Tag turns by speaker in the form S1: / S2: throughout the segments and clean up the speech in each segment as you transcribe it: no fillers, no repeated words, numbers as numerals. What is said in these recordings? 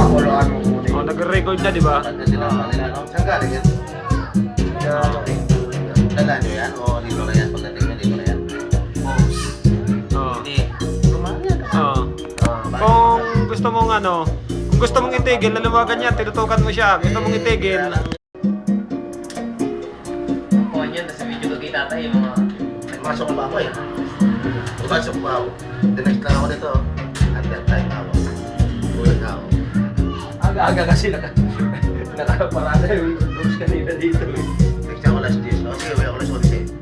S1: pakuluan mo muna.
S2: Oh, nag-record na, di ba?
S3: Saan galing yan? Dala nyo yan? O dito na yan? Pagdating nyo dito na yan?
S2: Oh.
S3: Hindi. Kumari yan.
S2: Oh. Kung gusto mong kung gusto mong itigil, lalawagan yan, tinutukan mo siya. Gusto mong itigil.
S4: Oh, yun, nasa video ko kay tatay yung mga...
S3: Pumasok pa ako eh. Pumasok pa ako. Dinext lang ako dito. Under time ako. Kulang ako.
S1: Aga-aga kasi nakaparada yung books kanina dito eh.
S3: Next ako last 10. O sige, wala ko last 11.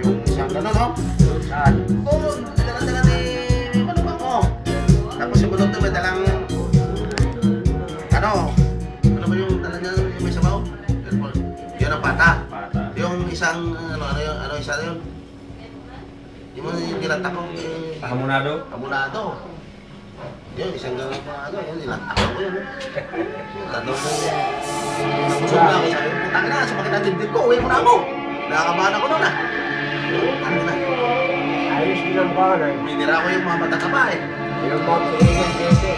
S3: Yung isang gano'n, no?
S1: Saan?
S3: Oo, dala-dala ni Manubang ko. Tapos yung bulog may dalang ano ba yung dala niya yung may sabaw? Yun ang pata. Yung isang ano isa na yun? Yung nilanta ko.
S1: Hamonado?
S3: Hamonado. Yun, isang gano'n pa yun, nilanta ko yun. Yung tanong ko, nabusog na ako, sabi ko, putang na, sumakit ang dibdib ko, uwi mo na ako. Nakakabahan ako noon ah. Ano na?
S1: Ayos din ang bahay.
S3: Minira ko yung mga matataba eh.
S1: Yung mga pinigyan dito.